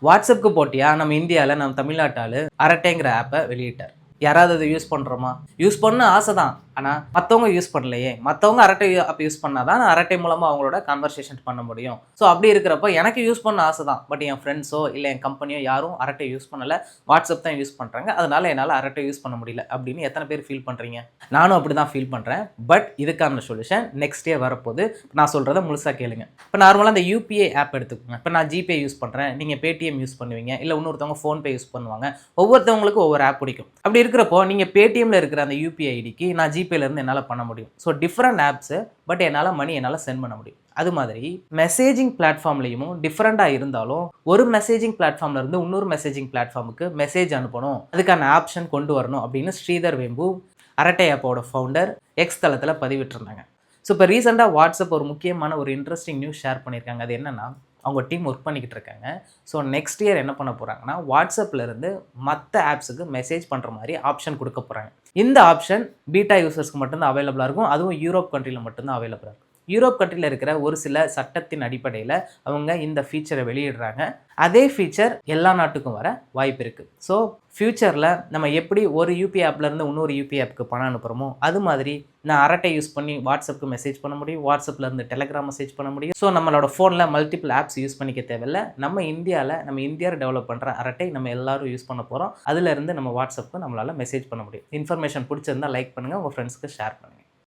வாட்ஸ்அப்க்கு போட்டியா நம்ம இந்தியாவில் நம்ம தமிழ்நாட்டால் அரட்டைங்கிற ஆப்பை வெளியிட்டார். யாராவது அதை யூஸ் பண்ணுறோமா? யூஸ் பண்ண ஆசை தான். ஆனால் மற்றவங்க யூஸ் பண்ணலையே. மற்றவங்க அரட்டை ஆப் யூஸ் பண்ணால் தான் அரட்டை மூலமாக அவங்களோட கான்வர்சேஷன் பண்ண முடியும். ஸோ அப்படி இருக்கிறப்போ எனக்கு யூஸ் பண்ண ஆசை தான். பட் என் ஃப்ரெண்ட்ஸோ இல்லை என் கம்பெனியோ யாரும் அரட்டை யூஸ் பண்ணலை. வாட்ஸ்அப் தான் யூஸ் பண்ணுறாங்க. அதனால என்னால் அரட்டை யூஸ் பண்ண முடியல அப்படின்னு எத்தனை பேர் ஃபீல் பண்ணுறீங்க? நானும் அப்படி தான் ஃபீல் பண்ணுறேன். பட் இதுக்கான சொல்யூஷன் நெக்ஸ்ட் இயர் வரப்போது. நான் சொல்கிறத முழுசாக கேளுங்க. இப்போ நார்மலாக அந்த யூபிஐ ஆப் எடுத்துக்கோங்க. இப்போ நான் ஜிபே யூஸ் பண்ணுறேன், நீங்கள் பேடிஎம் யூஸ் பண்ணுவீங்க, இல்லை இன்னொருத்தவங்க ஃபோன்பே யூஸ் பண்ணுவாங்க. ஒவ்வொருத்தவங்களுக்கும் ஒவ்வொரு ஆப் பிடிக்கும். அப்படி இருக்கிறப்போ நீங்கள் பேடிஎம்ல இருக்கிற அந்த யூபிஐ ஐடிக்கு நான் ஜிபேலேருந்து என்னால் பண்ண முடியும். ஸோ டிஃப்ரெண்ட் ஆப்ஸு, பட் என்னால் சென்ட் பண்ண முடியும். அது மாதிரி மெசேஜிங் பிளாட்ஃபார்ம்லையும் டிஃப்ரெண்ட்டாக இருந்தாலும் ஒரு மெசேஜிங் பிளாட்ஃபார்ம்ல இருந்து இன்னொரு மெசேஜிங் பிளாட்ஃபார்முக்கு மெசேஜ் அனுப்பணும், அதுக்கான ஆப்ஷன் கொண்டு வரணும் அப்படின்னு ஸ்ரீதர் வெம்பு, அரட்டை ஆப்போட ஃபவுண்டர், எக்ஸ் தளத்தில் பதிவிட்டிருந்தாங்க. ஸோ இப்போ ரீசெண்டாக வாட்ஸ்அப் ஒரு முக்கியமான ஒரு இன்ட்ரெஸ்டிங் நியூஸ் ஷேர் பண்ணியிருக்காங்க. அது என்னென்னா, அவங்க டீம் ஒர்க் பண்ணிக்கிட்டு இருக்காங்க. ஸோ நெக்ஸ்ட் இயர் என்ன பண்ண போகிறாங்கன்னா, வாட்ஸ்அப்லேருந்து மற்ற ஆப்ஸுக்கு மெசேஜ் பண்ணுற மாதிரி ஆப்ஷன் கொடுக்க போகிறாங்க. இந்த ஆப்ஷன் பீட்டா யூசர்ஸ்க்கு மட்டும்தான் அவைலபிளாக இருக்கும். அதுவும் யூரோப் கண்ட்ரியில் மட்டும்தான் அவைலபிளாக இருக்கும். யூரோப் கண்ட்ரியில் இருக்கிற ஒரு சில சட்டத்தின் அடிப்படையில் அவங்க இந்த ஃபீச்சரை வெளியிடுறாங்க. அதே ஃபீச்சர் எல்லா நாட்டுக்கும் வர வாய்ப்பு இருக்குது. ஸோ ஃப்யூச்சரில் நம்ம எப்படி ஒரு யூபிஐ ஆப்லேருந்து இன்னொரு யூபிஐ ஆப்புக்கு பணம் அனுப்புகிறோமோ அது மாதிரி நான் அரட்டை யூஸ் பண்ணி வாட்ஸ்அப்புக்கு மெசேஜ் பண்ண முடியும், வாட்ஸ்அப்லேருந்து டெலகிராம் மெசேஜ் பண்ண முடியும். ஸோ நம்மளோட ஃபோனில் மல்டிபிள் ஆப்ஸ் யூஸ் பண்ணிக்க தேவையில்லை. நம்ம இந்தியாவில் டெவலப் பண்ணுற அரட்டை நம்ம எல்லாரும் யூஸ் பண்ண போகிறோம். அதுலேருந்து நம்ம வாட்ஸ்அப்புக்கு நம்மளால் மெசேஜ் பண்ண முடியும். இன்ஃபர்மேஷன் பிடிச்சிருந்தா லைக் பண்ணுங்கள், உங்கள் ஃப்ரெண்ட்ஸ்க்கு ஷேர் பண்ணுங்கள்.